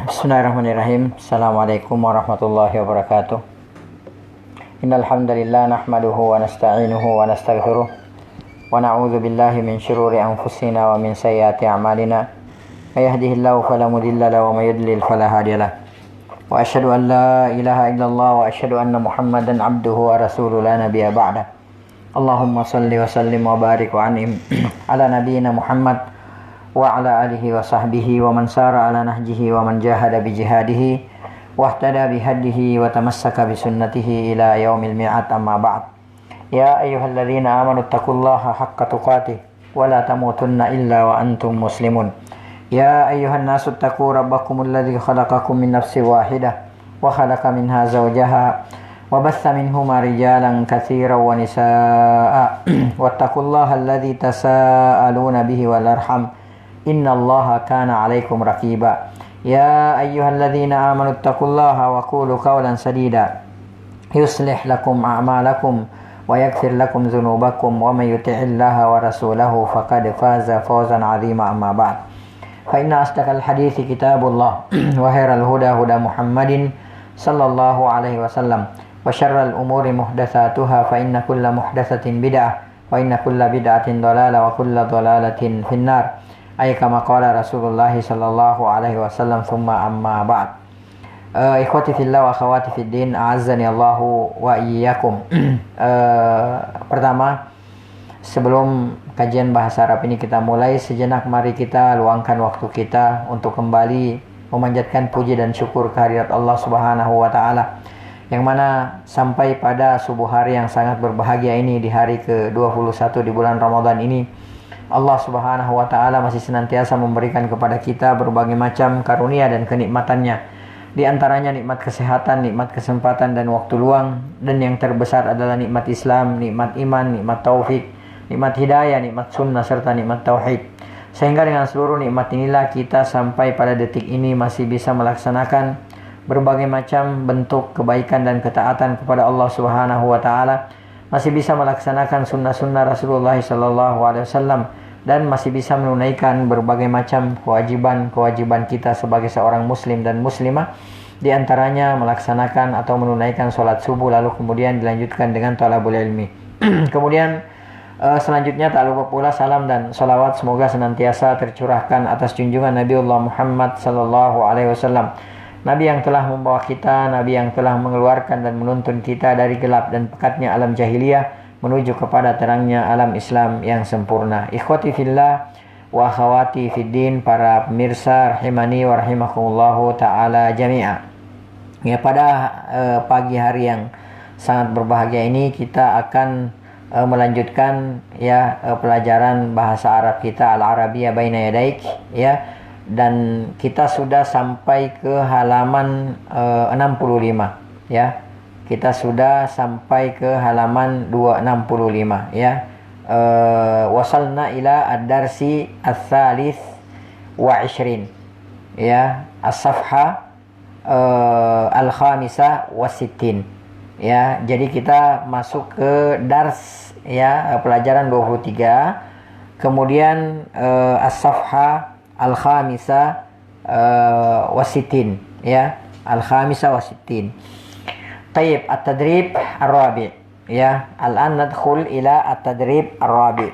Bismillahirrahmanirrahim. Assalamualaikum warahmatullahi wabarakatuh. Innal hamdalillah nahmaduhu wa nasta'inuhu wa nastaghfiruh wa na'udzu billahi min shururi anfusina wa min sayyiati a'malina. May yahdihillahu fala mudilla lahu wa may yudlil fala hadiyalah. Wa asyhadu an la ilaha illallah wa asyhadu anna Muhammadan abduhu wa rasuluhu la nabiyya ba'da. Allahumma shalli wa sallim wa barik wa an'im ala nabiyyina Muhammad wa ala alihi wa sahbihi wa man sara ala nahjihi wa man jahada bi jihadihi wa ihtada bi hadihi wa tamassaka bi sunnatihi ila yaumil mi'ad, amma ba'd. Ya ayyuhalladzina amanu taqullaha haqqa tuqatih wa la tamutunna illa wa antum muslimun. Ya ayyuhan nasu taqu rabbakumul ladzi khalaqakum min nafsin wahidah wa khalaqa minha zawjaha wa batha minhuma rijalan katsiran wa nisaa'a wattaqullaha alladzi tasaaluna bihi wal arham innallaha kana 'alaikum raqiba. Ya ayyuhalladzina amanu taqullaha wa qulu qawlan sadida yuslih lakum a'malakum wa yaghfir lakum dhunubakum wa may yuti'illaha wa rasulahu faqad faza fawzan 'azima, amma ba'd. Fa inna asdaqal hadithi kitabullah wa khairal huda huda Muhammadin sallallahu alaihi wasallam wa syarral umuri muhdatsatuha fa inna kulla muhdatsatin bid'ah wa inna kulla bid'atin dhalalah wa kulla dhalalatin finnar. Kama qala Rasulullah sallallahu alaihi wasallam, thumma amma ba'd. Ikhwati fillah wa akhwati fid din, a'azzani Allahu wa iyyakum. Pertama, sebelum kajian bahasa Arab ini kita mulai, sejenak mari kita luangkan waktu kita untuk kembali memanjatkan puji dan syukur kehadirat Allah Subhanahu wa taala, yang mana sampai pada subuh hari yang sangat berbahagia ini, di hari ke-21 di bulan Ramadan ini, Allah Subhanahu wa taala masih senantiasa memberikan kepada kita berbagai macam karunia dan kenikmatannya. Di antaranya nikmat kesehatan, nikmat kesempatan dan waktu luang, dan yang terbesar adalah nikmat Islam, nikmat iman, nikmat taufik, nikmat hidayah, nikmat sunnah serta nikmat tauhid. Sehingga dengan seluruh nikmat inilah kita sampai pada detik ini masih bisa melaksanakan berbagai macam bentuk kebaikan dan ketaatan kepada Allah Subhanahu wa taala, masih bisa melaksanakan sunnah-sunnah Rasulullah SAW, dan masih bisa menunaikan berbagai macam kewajiban-kewajiban kita sebagai seorang muslim dan muslimah. Di antaranya melaksanakan atau menunaikan sholat subuh, lalu kemudian dilanjutkan dengan thalabul ilmi. Kemudian selanjutnya tak lupa pula salam dan salawat semoga senantiasa tercurahkan atas junjungan Nabiullah Muhammad SAW, Nabi yang telah membawa kita, Nabi yang telah mengeluarkan dan menuntun kita dari gelap dan pekatnya alam jahiliyah menuju kepada terangnya alam Islam yang sempurna. Ikhwati fillah wa akhwati fiddin, para pemirsa rahimani wa rahimakumullahu ta'ala jami'a. Ya, pada pagi hari yang sangat berbahagia ini kita akan melanjutkan pelajaran bahasa Arab kita, Al-Arabiyyah Baina Yadaik, ya. Dan kita sudah sampai ke halaman 65, ya. Kita sudah sampai ke halaman 265, ya. Wasalna ila ad-darsi ats-tsalits wa 20, ya, as-safha al-khamisah wa sittin, ya. Jadi kita masuk ke dars, ya, pelajaran 23, kemudian as-safha al-khamisah wasitin, ya, al-khamisah wasitin. Tayyib, at-tadrib ar-rabi', ya. Al-an nadkhul ila at-tadrib ar-rabi',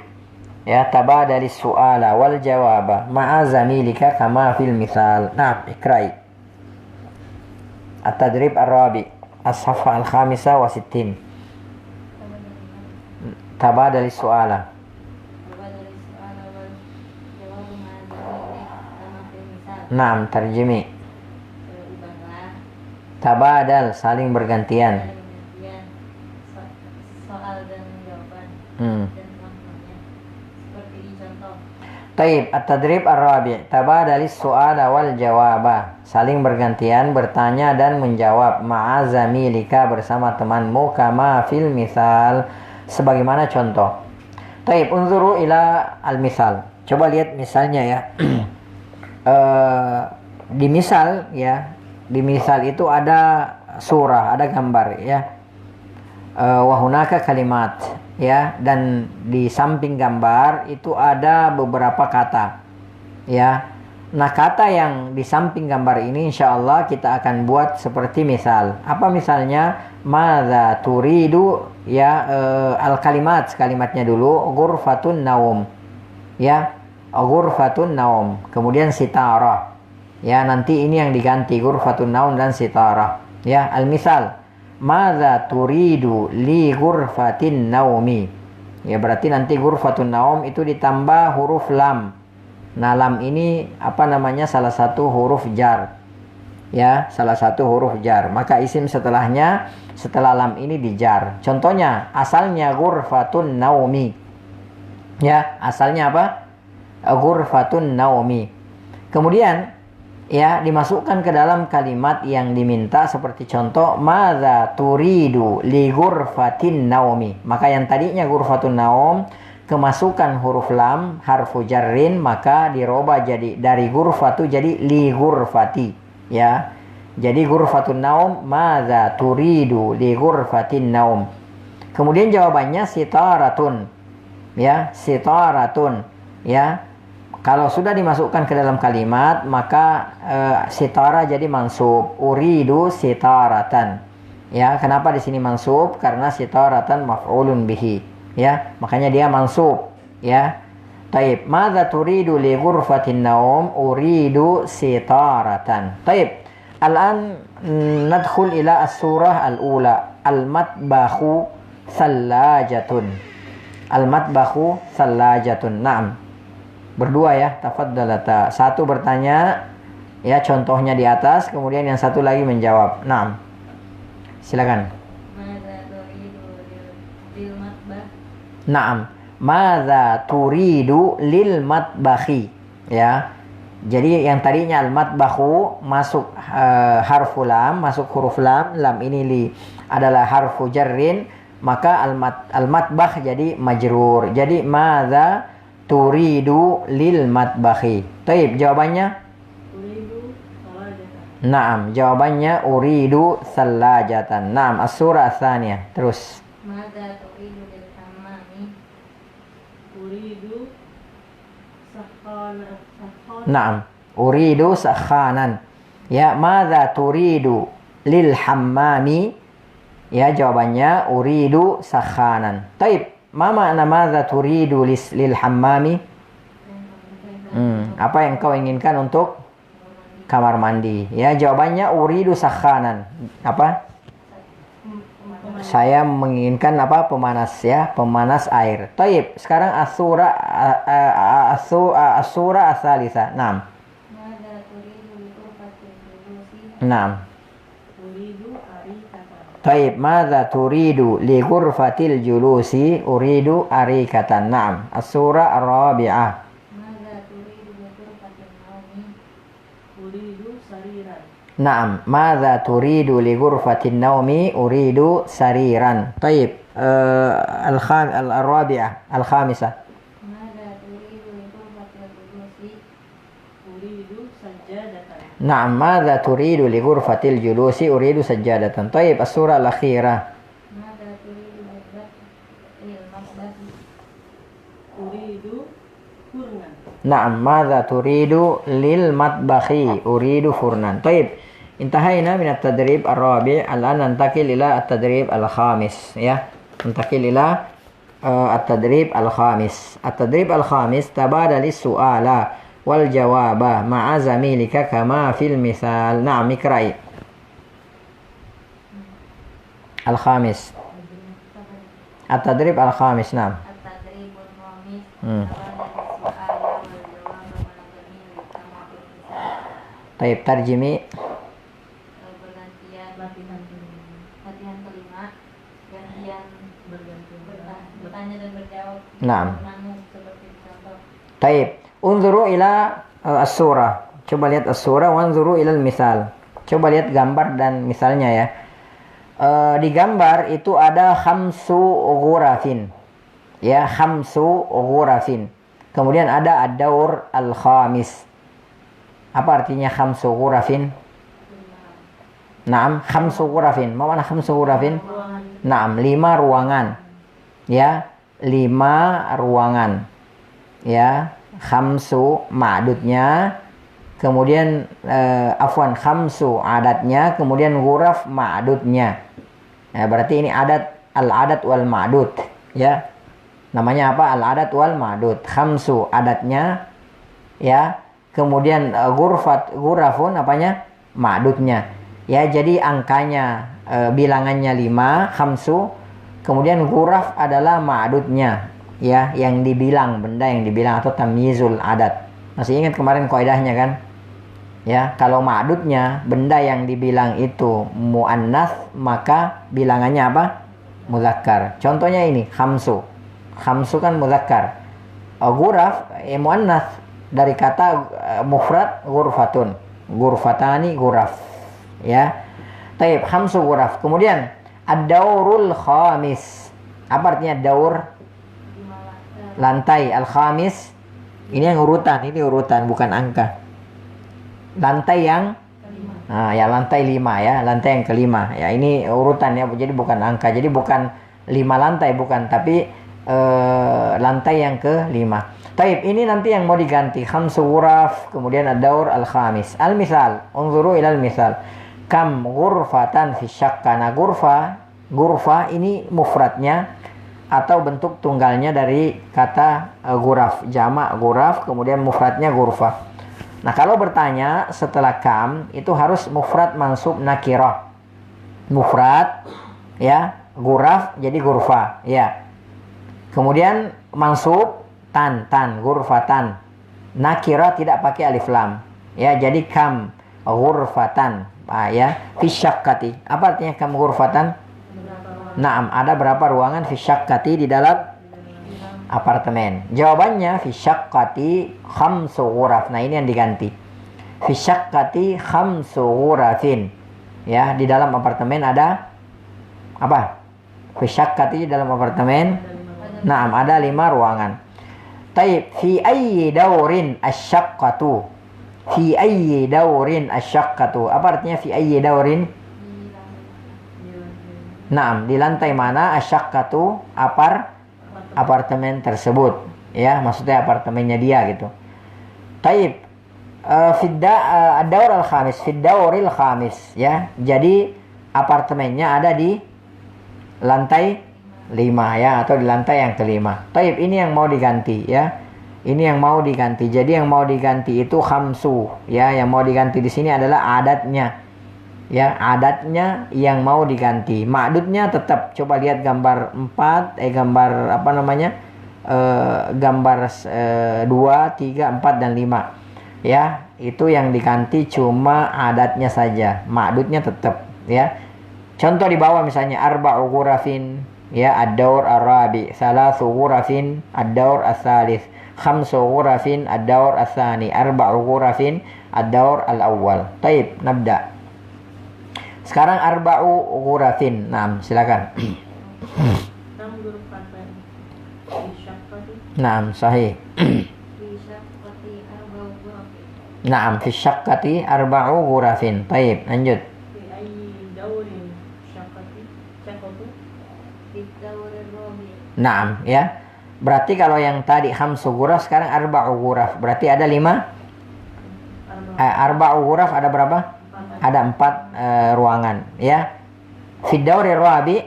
ya. Tabadal as-su'ala wal jawaba ma'a zamilika kama fil misal. Nah, ikrai at-tadrib ar-rabi' as-safha al-khamisah wasitin. Tabadal as-su'ala. Naam, tarjimi. Tabadal, saling bergantian. Soal dan jawaban. Dan maknanya. Seperti di contoh. Taib, at-tadrib ar-rabi', tabadalis su'ala wal jawaba, saling bergantian bertanya dan menjawab, ma'a zamilika, bersama temanmu, kama fil misal, sebagaimana contoh. Taib, unzuru ila al-misal. Coba lihat misalnya, ya. Di misal, ya, di misal itu ada surah, ada gambar, ya. Wahunaka kalimat, ya, dan di samping gambar itu ada beberapa kata, ya. Nah, kata yang di samping gambar ini insya Allah kita akan buat seperti misal. Apa misalnya? Madza turidu, ya, kalimatnya dulu ghurfatun naum. Ya, ghurfatun naum. Kemudian sitara. Ya, nanti ini yang diganti ghurfatun naum dan sitara. Ya, al-misal. Madza turidu li ghurfatin naumi. Ya, berarti nanti ghurfatun naum itu ditambah huruf lam. Nah, lam ini salah satu huruf jar. Ya, salah satu huruf jar. Maka isim setelahnya setelah lam ini dijar. Contohnya, asalnya ghurfatun naumi. Ya, asalnya apa? Ghurfatun naumi. Kemudian ya dimasukkan ke dalam kalimat yang diminta seperti contoh madza turidu li ghurfatin naumi. Maka yang tadinya ghurfatun naum kemasukan huruf lam harfu jarrin, maka dirubah jadi dari ghurfatu jadi li ghurfati, ya. Jadi ghurfatun naum madza turidu li ghurfatin naum. Kemudian jawabannya sitaratun. Ya, sitaratun. Ya. Kalau sudah dimasukkan ke dalam kalimat, maka sitara jadi mansub. Uridu sitaratan. Ya, kenapa di sini mansub? Karena sitaratan maf'ulun bihi. Ya, makanya dia mansub. Ya. Taib, madza turidu li ghurfatin naum? Uridu sitaratan. Taib. Al-an nadkhul ila as-surah al-ula. Al-matbakhu thallajatun. Al-matbakhu thallajatun. Naam. Berdua ya, tafaddalata. Satu bertanya, ya, contohnya di atas, kemudian yang satu lagi menjawab. Naam. Silakan. Naam. Madza turidu lil matbakhi. Ya. Jadi yang tadinya al-matbakhu masuk harfu lam, masuk huruf lam, lam ini li adalah harfu jarrin, maka al-matbakh jadi majrur. Jadi madza turidu lil matbakhi. Taib, jawabannya? Uridu salajatan. Naam, jawabannya uridu salajatan. Naam, as-surah ats-tsaniyah. Terus. Madza turidu lil hammami? Uridu sakhanan. Naam, uridu sakhanan. Ya, madza turidu lil hammami? Ya, jawabannya uridu sakhanan. Taib, ma makna madza turidu lil hammami? Apa yang kau inginkan untuk kamar mandi? Ya, jawabannya uridu sakhanan. Apa? Saya menginginkan apa? Pemanas, ya, pemanas air. Taib, sekarang as-surah ats-tsalitsah. Naam. Madza turidu li ghurfatil julusi? Naam. Uridu arikatan. Taib, madza turidu li ghurfatil julusi? Uridu arikatan. Naam. As-surah ar-rabi'ah. Madza turidu li ghurfatil naumi? Uridu sariran. Naam, madza turidu li ghurfatin naumi? Uridu sariran. Taib, al-rabi'ah, al-khamisah. Madza turidu li ghurfatil julusi? Uridu sajjadatan. Naam, madza turidu li ghurfatil julusi? Uridu sajjadatan. Taib, as-surah al-akhirah. Madza turidu lil matbakhi? Uridu furnan. Naam, madza turidu lil matbakhi? Uridu furnan. Taib, intahayna min at-tadrib ar-rabi'. Al-an nantakil ila at-tadrib al-khamis, ya. Nantakil ila at-tadrib al-khamis. At-tadrib al-khamis tabadali su'ala wal jawaba ma'a zamilika kama fil misal. Naam, ikrai. Al-khamis. At-tadrib al-khamis, naam. At-tadribul khamis. Hmm. Tawadal su'ala wal jawab ma'a zamilika kama fil misal. Taib, tarjimi. Bergantian Latihan latihan kelima, gantian bergantian. bertanya dan berjawab. Naam. Nanu seperti contoh. Taib, unzuru ila as-surah. Coba lihat as-surah, wanzuru ila al-misal. Coba lihat gambar dan misalnya, ya. Di gambar itu ada khamsu ghurafin. Ya, khamsu ghurafin. Kemudian ada ad-daur al-khamis. Apa artinya khamsu ghurafin? Naam, khamsu ghurafin. Ma mana khamsu ghurafin? Naam, 5 ruangan. Ya, 5 ruangan. Ya, khamsu ma'dudnya kemudian afwan khamsu adatnya, kemudian ghuraf ma'dudnya. Ya, berarti ini al-adat wal ma'dud, ya. Namanya apa? Al-adat wal ma'dud. Khamsu adatnya, ya. Kemudian ghurafun apanya? Ma'dudnya. Ya, jadi angkanya bilangannya 5, khamsu. Kemudian ghuraf adalah ma'dudnya, ya, yang dibilang, benda yang dibilang, atau tamyizul adat. Masih ingat kemarin kaidahnya kan? Ya, kalau ma'dudnya benda yang dibilang itu muannats, maka bilangannya apa? Muzakkar. Contohnya ini khamsu. Khamsu kan muzakkar. Ghuraf muannats dari kata mufrad ghurfatun. Ghurfatani ghuraf. Ya. Taib khamsu ghuraf. Kemudian ad-daurul khamis. Apa artinya daur? Lantai. Al-khamis ini yang urutan, ini urutan bukan angka. Lantai yang ya lantai 5 ya, lantai yang kelima ya, ini urutan ya, jadi bukan angka, jadi bukan 5 lantai bukan, tapi lantai yang kelima. Taib, ini nanti yang mau diganti khamsu ghuraf, kemudian ad-daur al-khamis. Al-misal, unzuru ilal misal. Kam ghurfatan fi syakka. Nah, ghurfa ini mufradnya atau bentuk tunggalnya dari kata ghuraf, jamak ghuraf, kemudian mufradnya ghurfa. Nah, kalau bertanya setelah kam itu harus mufrad mansub nakirah. Mufrad ya, ghuraf jadi ghurfa ya. Kemudian mansub tan ghurfatan. Nakirah tidak pakai alif lam. Ya, jadi kam ghurfatan. Ya, fi syakkati. Apa artinya kam ghurfatan? Naam, ada berapa ruangan fi syakkati di dalam apartemen? Jawabannya fi syakkati khamsu ghuraf. Nah, ini yang diganti. Fi syakkati khamsu ghurafin. Ya, di dalam apartemen ada apa? Fi syakkati di dalam apartemen. Naam, ada 5 ruangan. Taib, fi ayyi daurin asyaqqatu. Fi ayyi daurin asyaqqatu. Apa artinya fi ayyi daurin? Naam, di lantai mana asyaqqatu apartemen tersebut, ya, maksudnya apartemennya dia gitu. Taib, ad-daur al-khamis, fid-dauril khamis, ya. Jadi apartemennya ada di lantai 5 ya, atau di lantai yang kelima. Taib, ini yang mau diganti ya. Ini yang mau diganti. Jadi yang mau diganti itu khamsu, ya. Yang mau diganti di sini adalah adatnya. Ya, adatnya yang mau diganti. Ma'dudnya tetap, coba lihat gambar 4, gambar apa namanya? Gambar 2, 3, 4 dan 5. Ya, itu yang diganti cuma adatnya saja. Ma'dudnya tetap, ya. Contoh di bawah misalnya arba'u ghurafin, ya, ad-daur ar-rabi, salasu ghurafin, ad-daur as-salis, khamsu ghurafin, ad-daur as-sani, arba'u ghurafin, ad-daur al-awwal. Taib, nabda. Sekarang arba'u ghurafin. Naam, silakan. Kam ghurfatan fi syakkati. Naam, sahih. Fi syaqqati arba'u ghurafin. Naam, fi syakkati arba'u ghurafin. Taib, lanjut. Fi ayyi daurin syakkati. Syakkatu. Fi daurir rabi'. Naam, ya. Berarti kalau yang tadi khamsu ghuraf, sekarang arba'u ghuraf. Berarti ada 5. Arba'u ghuraf ada berapa? Ada 4 ruangan, ya. Fid-daurir rabi',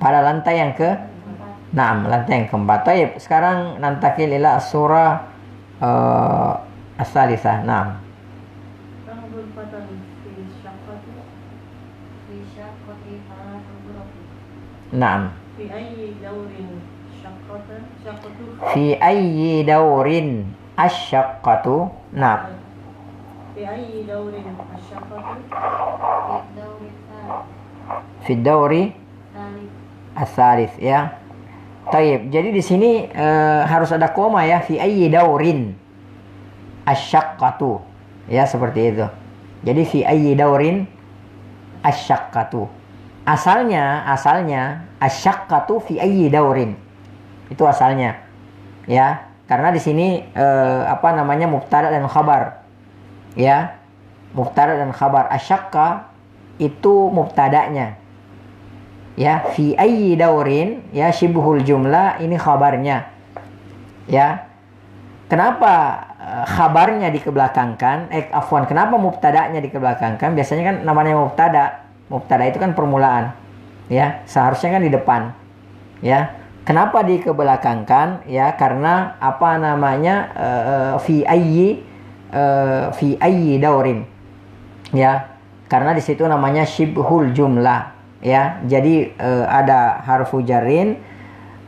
pada lantai yang ke Naam, lantai yang keempat. Taib, sekarang nantakil ila surah as-salisah. Naam. Kam ghurfatan fi syakkati. Fi syaqqati thalathu ghurafin. Naam. Fi ayyi daurin syakkatan. Syakkatu. Fi ayyi daurin asyaqqatu. Naam. Fi ayyi daurin asyakkatu. Fi dauri thalith. Fi dauri as-salis, ya. Taib. Jadi di sini harus ada koma ya. Fi ayyi daurin asyaqqatu. Ya, seperti itu. Jadi fi ayyi daurin asyaqqatu. Asalnya asyaqqatu fi ayyi daurin. Itu asalnya. Ya, karena di sini apa namanya, mubtada dan khabar. Ya. Mubtada dan khabar. Asyaqqa itu mubtadanya. Ya, fi ayyi daurin, ya, syibhul jumlah, ini khabarnya. Ya. Kenapa khabarnya dikebelakangkan, kenapa mubtada'nya dikebelakangkan? Biasanya kan namanya mubtada. Mubtada itu kan permulaan. Ya, seharusnya kan di depan. Ya. Kenapa dikebelakangkan? Ya, karena apa namanya? Fi ayyi daurin. Ya. Karena di situ namanya syibhul jumlah. Ya. Jadi ada harfu jarrin,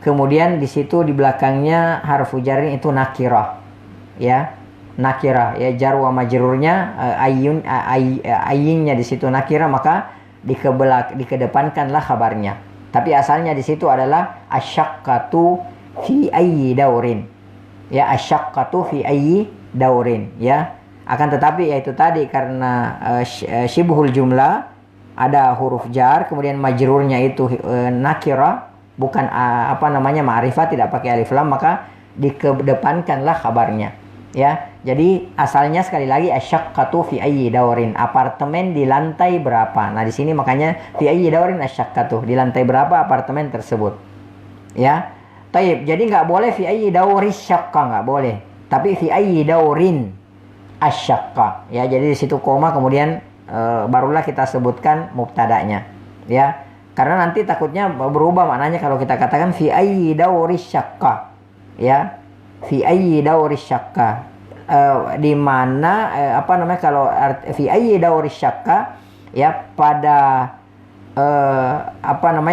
kemudian di situ di belakangnya harfu jarrin itu nakirah. Ya, nakirah, ya, jar wa majrurnya ayyinnya di situ nakirah, maka dikedepankanlah kabarnya. Tapi asalnya di situ adalah asyaqqatu fi ayyi daurin. Ya, asyaqqatu fi ayyi daurin, ya. Akan tetapi yaitu tadi karena syibhul jumlah ada huruf jar, kemudian majrurnya itu nakirah, bukan ma'rifah, tidak pakai alif lam, maka dikedepankanlah kabarnya. Ya, jadi asalnya sekali lagi asyaqqatu fi ayyi daurin, apartemen di lantai berapa. Nah, di sini makanya fi ayyi daurin asyaqqatu, di lantai berapa apartemen tersebut. Ya. Taib, jadi enggak boleh fi ayyi dauris syaqqa, enggak boleh. Tapi fi ayyi daurin asyaqqa. Ya, jadi di situ koma, kemudian barulah kita sebutkan mubtada'nya. Ya. Karena nanti takutnya berubah maknanya kalau kita katakan fi ayyi dauris syaqqa. Ya. Fi ayyi dauris syaqqa, di mana kalau fi ayyi dauris syaqqa, ya, pada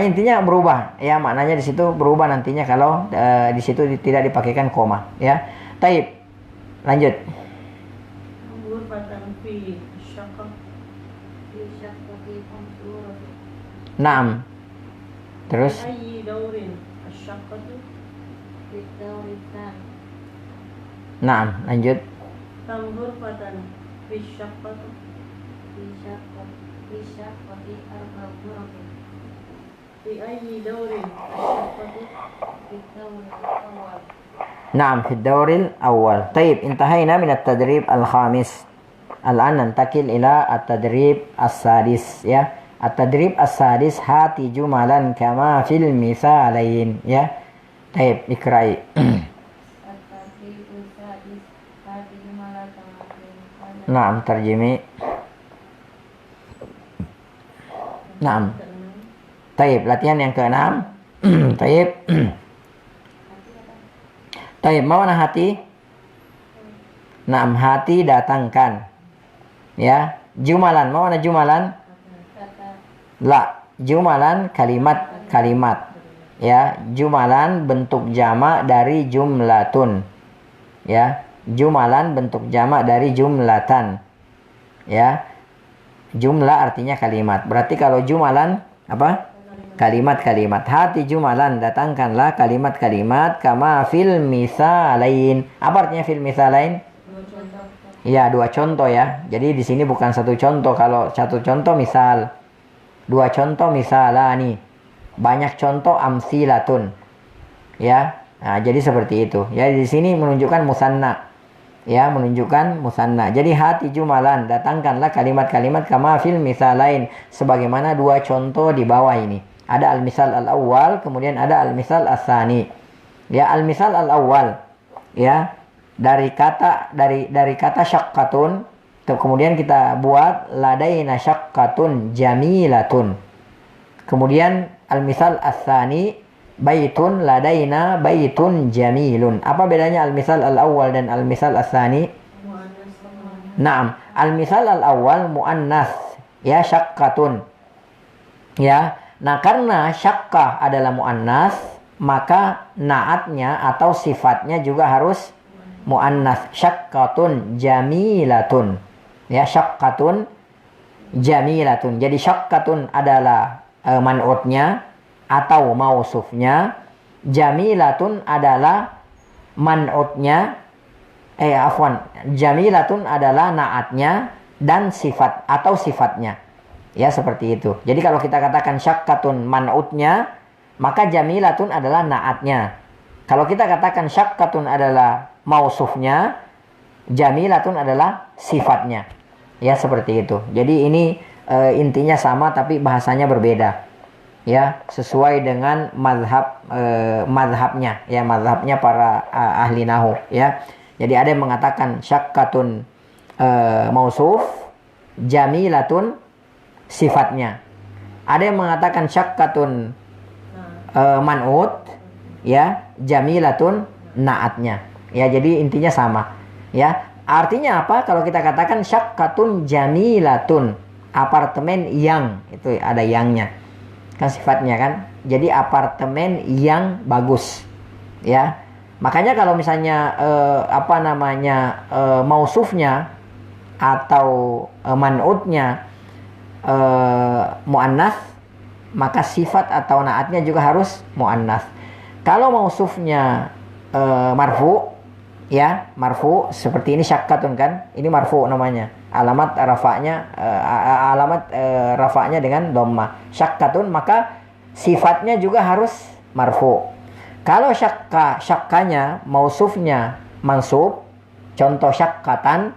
intinya berubah, ya, maknanya di situ berubah nantinya kalau di situ tidak dipakaikan koma, ya. Taib, lanjut. Ghurfatan fi syaqqa. Naam. Terus Ayyi daurin asyaqqatu. Naam, lanjut. Kam ghurfatan fi syaqqati. Fi ayyi daurin asyaqqatu. Naam, fi ad-dawril awwal. Taib, intahayna min at-tadrib al-khamis. Al-an nantakil ila at-tadrib as-sadis, ya. At-tadrib as-sadis, hati jumalan kama fil misalain, ya. Taib, ikrai. Naam, tarjimi. Naam. Taib, latihan yang ke-6. Taib. Taib, mana hati? Naam, hati datangkan. Ya, jumalan, mana jumalan? La, jumalan kalimat. Ya, jumalan bentuk jamak dari jumlatun. Ya, jumalan bentuk jamak dari jumlatan. Ya, jumlah artinya kalimat. Berarti kalau jumalan apa? Kalimat-kalimat. Hati jumalan, datangkanlah kalimat-kalimat kama fil misalain. Apa artinya fil misalain? Ya, dua contoh, ya. Jadi di sini bukan satu contoh. Kalau satu contoh misal, dua contoh misalani, banyak contoh amsilatun. Ya. Nah, jadi seperti itu. Ya, di sini menunjukkan musanna. Ya, menunjukkan musanna. Jadi hati jumalan, datangkanlah kalimat-kalimat kama fil misalain, sebagaimana dua contoh di bawah ini. Ada al-misal al-awwal, kemudian ada al-misal as-sani. Ya, al-misal al-awwal, ya, dari kata syaqqatun, kemudian kita buat ladaina syaqqatun jamilatun. Kemudian al-misal as-sani, baitun ladaina baitun jamilun. Apa bedanya al-misal al-awwal dan al-misal as-sani? Naam, al-misal al-awwal muannas, ya, syaqqatun. Ya. Nah, karena syaqqah adalah muannas, maka naatnya atau sifatnya juga harus muannas. Syaqqatun jamilatun. Ya, syaqqatun jamilatun. Jadi syaqqatun adalah man'utnya atau mausufnya. Jamilatun adalah man'utnya. Jamilatun adalah naatnya dan sifat atau sifatnya. Ya, seperti itu. Jadi kalau kita katakan syaqqatun man'utnya, maka jamilatun adalah naatnya. Kalau kita katakan syaqqatun adalah mausufnya, jamilatun adalah sifatnya. Ya, seperti itu. Jadi ini intinya sama tapi bahasanya berbeda. Ya, sesuai dengan mazhabnya, ya, mazhabnya para ahli nahwu, ya. Jadi ada yang mengatakan syakkatun mausuf, jamilatun sifatnya. Ada yang mengatakan syakkatun man'ut, ya, jamilatun naatnya. Ya, jadi intinya sama. Ya, artinya apa? Kalau kita katakan syakkatun jamilatun, apartemen yang, itu ada yangnya. Kan sifatnya kan. Jadi apartemen yang bagus. Ya. Makanya kalau misalnya mausufnya atau man'utnya muannas, maka sifat atau naatnya juga harus muannas. Kalau mausufnya marfu, ya, marfu seperti ini syakkatun kan, ini marfu namanya. Alamat rafa'nya dengan dhamma. Syakkatun, maka sifatnya juga harus marfu. Kalau syakkanya mausufnya mansub, contoh syakkatan,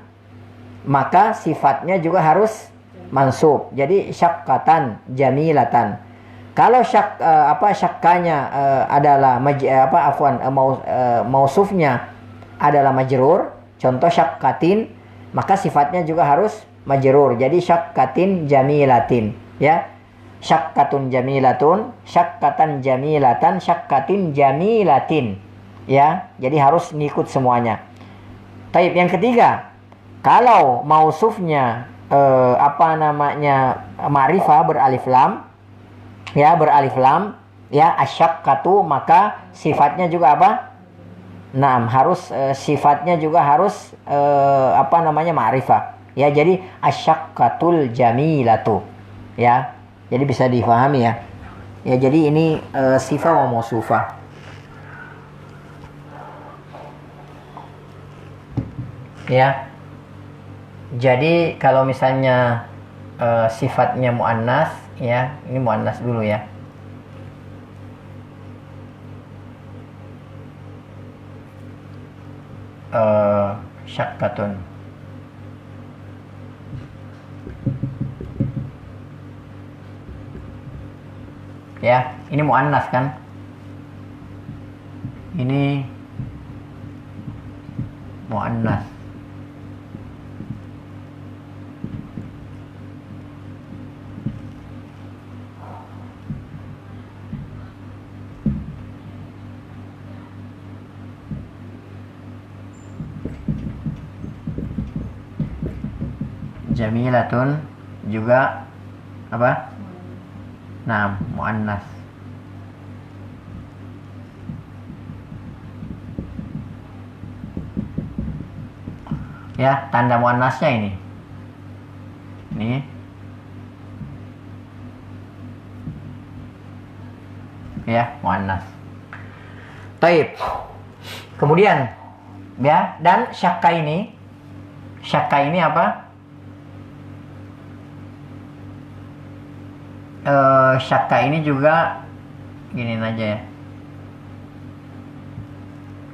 maka sifatnya juga harus mansub. Jadi syakkatan jamilatan. Kalau syakkanya adalah mausufnya adalah majrur, contoh syakkatin, maka sifatnya juga harus majrur. Jadi syakkatin jamilatin, ya. Syakkatun jamilatun, syakkatan jamilatan, syakkatin jamilatin, ya. Jadi harus ngikut semuanya. Taib, yang ketiga, kalau mausufnya ma'rifah beralif lam, ya, beralif lam, ya, asyakkatu, maka sifatnya juga apa? Naam, harus sifatnya juga harus ma'rifah. Ya, jadi asyakkatul jamilatu. Ya. Jadi bisa difahami ya. Ya, jadi ini sifat wa mausufah. Ya. Jadi kalau misalnya sifatnya muannas, ya, ini muannas dulu ya. Syakkatun. Ya, ini muannas kan? Ini muannas. Jamilatun juga apa? Nah, muannas. Ya, tanda muannasnya ini. Ini. Ya, muannas. Taib. Kemudian, ya, dan syakka ini apa? Syakka ini juga gini aja ya.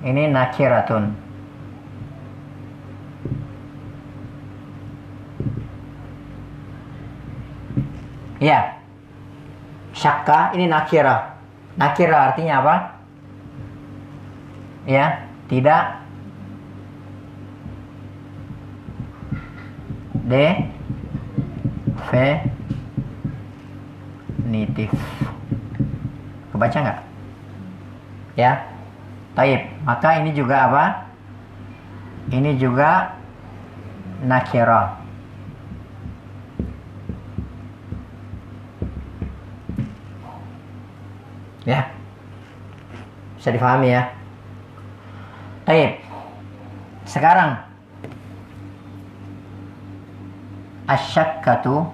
Ini nakiratun. Ya. Syakka ini nakirah. Nakirah artinya apa? Ya, tidak definitif. Kebaca nggak? Ya. Taib. Maka ini juga apa? Ini juga nakirah. Ya. Bisa difahami ya. Taib. Sekarang asyakkatu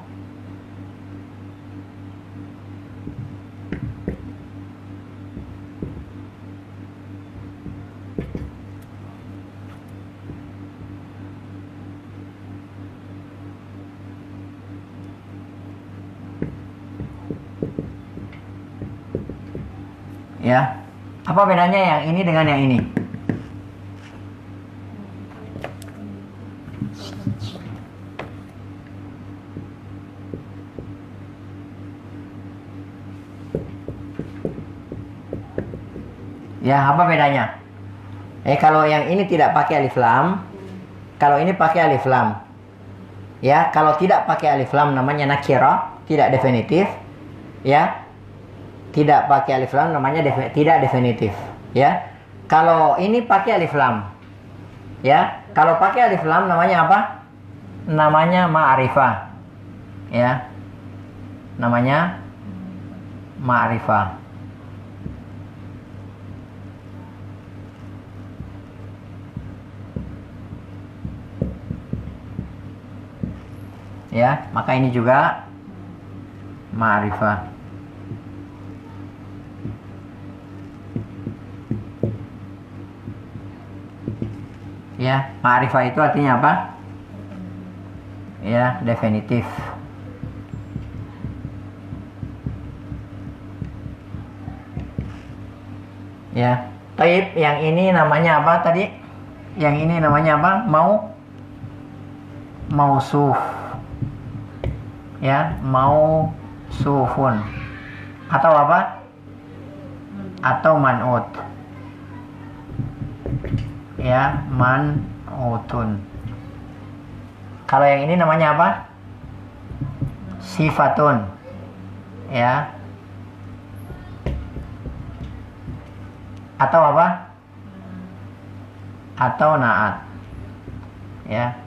ya. Apa bedanya yang ini dengan yang ini? Ya, apa bedanya? Kalau yang ini tidak pakai alif lam, kalau ini pakai alif lam. Ya, kalau tidak pakai alif lam namanya nakira, tidak definitif. Ya. Tidak pakai alif lam namanya tidak definitif. Ya. Kalau ini pakai alif lam. Ya. Kalau pakai alif lam namanya apa? Namanya ma'rifah. Ya. Namanya ma'rifah. Ya, maka ini juga ma'rifah. Ya, ma'rifah itu artinya apa? Ya, definitif. Ya, taib, yang ini namanya apa tadi? Yang ini namanya apa? Mausuf. Ya, mausufun. Atau apa? Atau man'ut. Ya, man'utun. Kalau yang ini namanya apa? Sifatun. Ya. Atau apa? Atau na'at. Ya.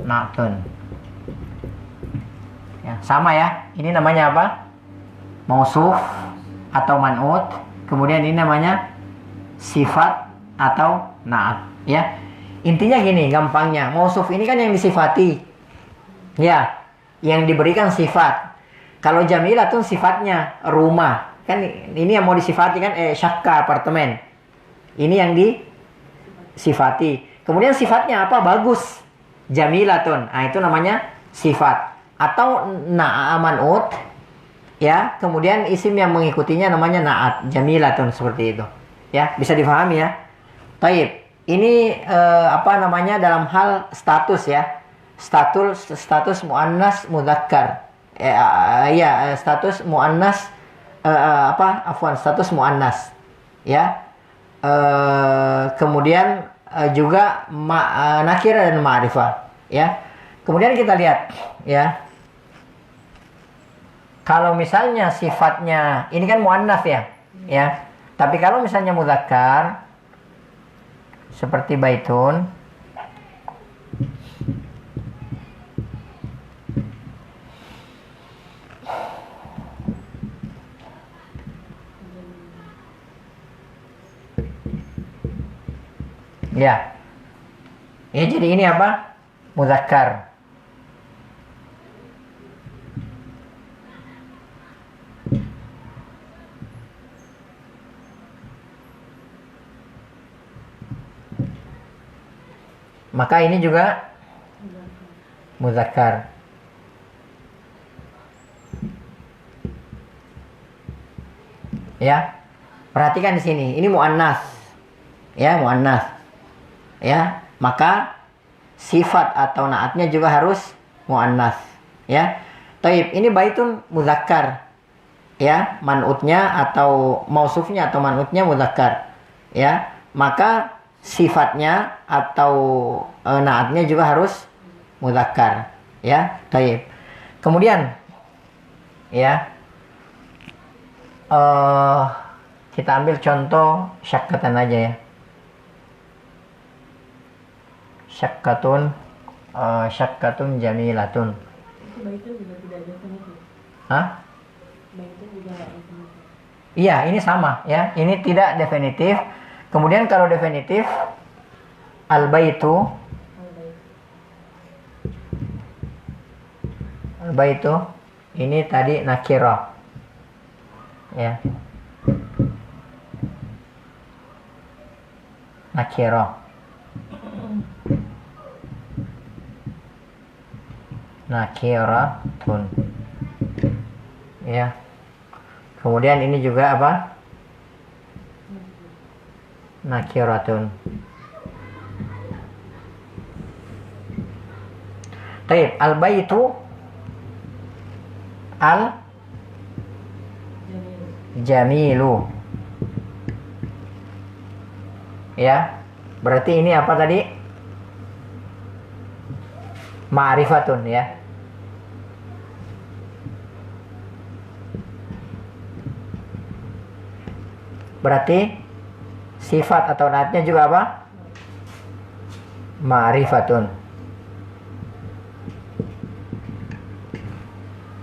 Na'tun. Ya, sama ya. Ini namanya apa? Mausuf atau man'ut. Kemudian ini namanya sifat atau na'at. Ya. Intinya gini, gampangnya. Mausuf ini kan yang disifati. Ya. Yang diberikan sifat. Kalau jamilatun sifatnya rumah. Kan ini yang mau disifati kan syakka apartemen. Ini yang disifati. Kemudian sifatnya apa? Bagus. Jamilatun. Nah, itu namanya sifat. Atau man'ut. Ya, kemudian isim yang mengikutinya namanya na'at. Jamilatun, seperti itu. Ya, bisa difahami ya. Taib. Ini apa namanya dalam hal status ya. Status muannas mudzakkar. Status muannas status muannas. Ya. Kemudian juga nakirah dan ma'rifah, ya. Kemudian kita lihat, ya. Kalau misalnya sifatnya ini kan muannas ya, ya. Tapi kalau misalnya mudzakkar seperti baitun, ya. Ya, jadi ini apa? Mudzakkar. Maka ini juga mudzakkar. Ya. Perhatikan di sini. Ini muannas. Ya, muannas. Ya, maka sifat atau naatnya juga harus muannas. Ya. Taib, ini baitun mudzakkar. Ya, man'utnya atau mausufnya atau man'utnya mudzakkar. Ya, maka sifatnya atau naatnya juga harus mudzakkar. Ya, taib. Kemudian ya, kita ambil contoh syakkatan aja ya. Syakkatun jamilatun. Baitun juga tidak definitif. Hah? Baitun juga tidak definitif. Iya, ini sama ya. Ini tidak definitif. Kemudian kalau definitif al-baitu ini tadi nakirah. Ya. Nakirah. Nakiratun. Ya. Kemudian ini juga apa? Nakiratun. Taib, al-baitu al-jamilu. Ya. Berarti ini apa tadi? Ma'rifatun ya. Berarti sifat atau naatnya juga apa? Ma'rifatun.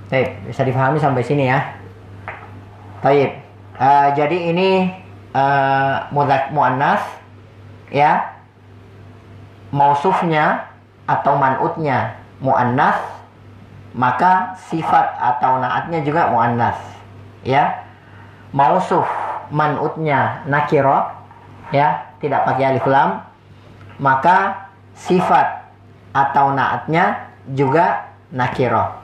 Baik, bisa dipahami sampai sini ya. Baik. Jadi ini muannas ya. Mausufnya atau man'utnya muannas, maka sifat atau naatnya juga muannas ya. Mausuf man'utnya nakiro ya, tidak pakai alif lam, maka sifat atau naatnya juga nakiro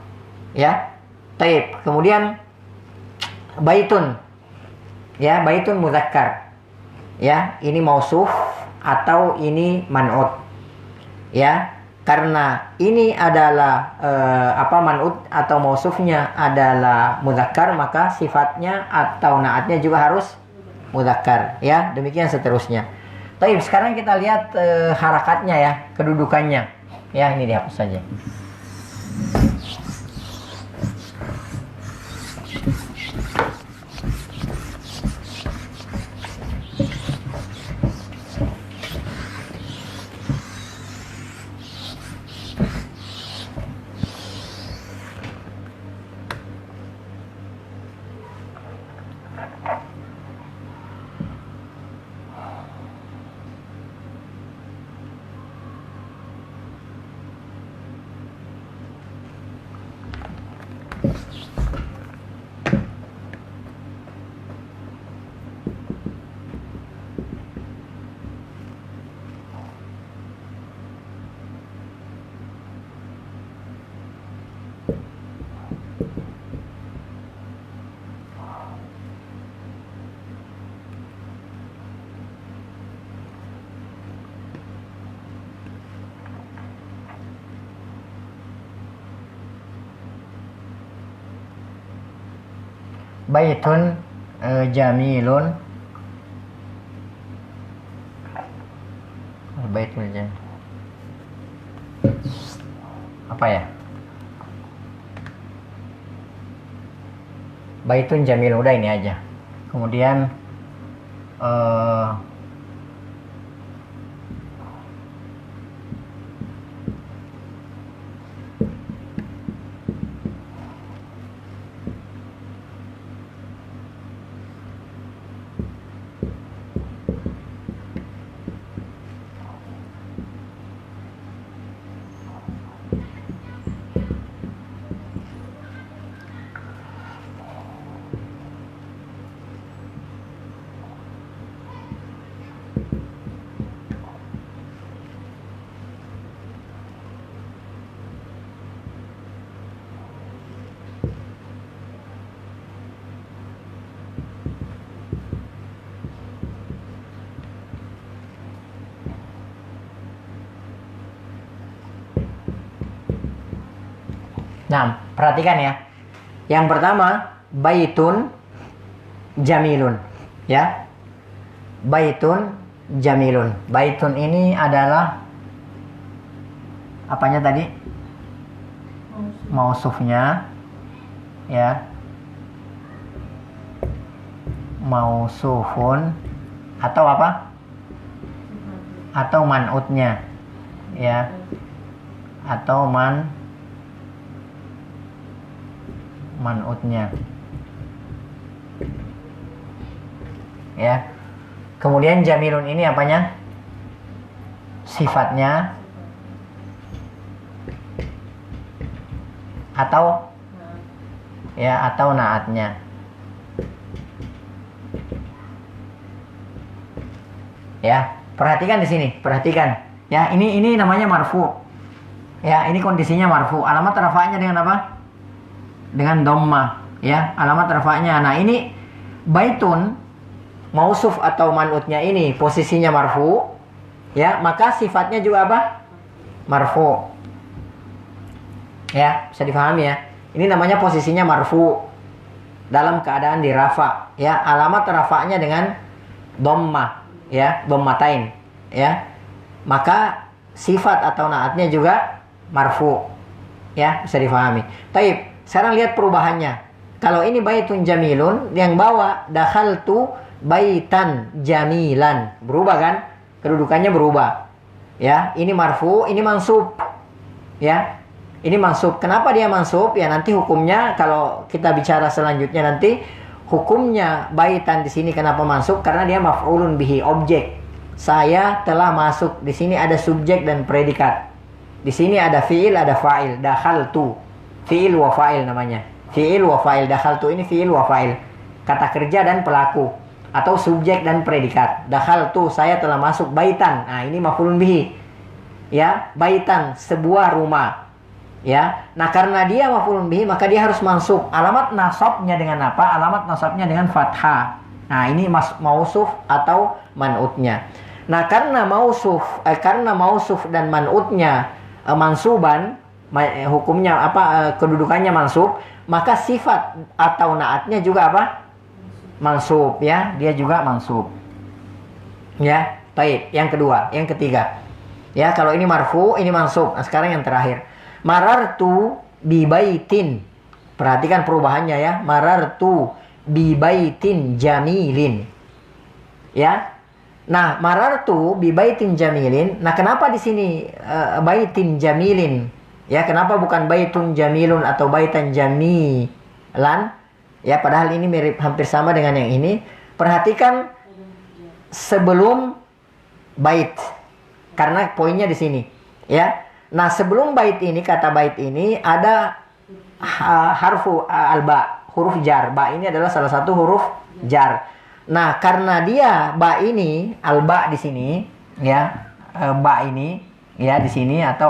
ya. Taib. Kemudian baitun ya, baitun muzakkar ya, ini mausuf atau ini man'ut ya. Karena ini adalah man'ut atau mausufnya adalah muzakkar, maka sifatnya atau naatnya juga harus muzakkar ya. Demikian seterusnya. Taib. Sekarang kita lihat harakatnya ya, kedudukannya ya. Ini dihapus saja. Baitun jamilun. Baitul jamil. Apa ya? Baitun jamilun, udah ini aja. Kemudian nah, perhatikan ya. Yang pertama, baitun jamilun ya. Baitun jamilun. Baitun ini adalah apanya tadi? Mausufnya ya. Mausufun atau apa? Atau man'utnya ya. Atau man'utnya ya. Kemudian jamilun ini apanya? Sifatnya atau ya, atau naatnya ya. Perhatikan di sini, perhatikan ya. Ini namanya marfu ya. Ini kondisinya marfu. Alamat rafa'nya dengan apa? Dengan dhammah ya, alamat rafa'nya. Nah, ini baitun mausuf atau man'utnya ini posisinya marfu ya, maka sifatnya juga apa? Marfu ya. Bisa dipahami ya. Ini namanya posisinya marfu dalam keadaan dirafa ya. Alamat rafa'nya dengan dhammah ya, dhammatain, ya. Maka sifat atau naatnya juga marfu. Ya, bisa difahami. Taib, sekarang lihat perubahannya. Kalau ini baitun jamilun, yang bawah dakhaltu baitan jamilan. Berubah kan? Kedudukannya berubah. Ya, ini marfu, ini mansub. Ya. Ini mansub. Kenapa dia mansub? Ya nanti hukumnya kalau kita bicara selanjutnya nanti hukumnya baitan di sini kenapa mansub? Karena dia maf'ulun bihi, objek. Saya telah masuk. Di sini ada subjek dan predikat. Di sini ada fiil, ada fa'il. Dakhaltu. Fiil wa fa'il namanya. Fiil wa fa'il. Dakhaltu ini fiil wa fa'il. Kata kerja dan pelaku. Atau subjek dan predikat. Dakhaltu, saya telah masuk baitan. Nah, ini maf'ulun bihi. Ya, baitan, sebuah rumah. Ya. Nah, karena dia maf'ulun bihi, maka dia harus mansub. Alamat nasabnya dengan apa? Alamat nasabnya dengan fathah. Nah, ini mausuf atau man'utnya. Nah, karena mausuf dan man'utnya mansuban, hukumnya apa, kedudukannya mansub, maka sifat atau naatnya juga apa? Mansub, ya, dia juga mansub. Ya, baik. Yang kedua, yang ketiga. Ya, kalau ini marfu, ini mansub. Nah, sekarang yang terakhir. Marartu bi baitin. Perhatikan perubahannya ya. Marartu bi baitin jamilin. Ya. Nah, marartu bi baitin jamilin. Nah, kenapa di sini baitin jamilin? Ya, kenapa bukan baitun jamilun atau baitan jamilan? Ya, padahal ini mirip hampir sama dengan yang ini. Perhatikan sebelum bait. Karena poinnya di sini, ya. Nah, sebelum bait ini, kata bait ini ada harfu alba, huruf jar. Ba ini adalah salah satu huruf jar. Nah, karena dia ba ini, alba di sini, ya, ba ini, ya di sini atau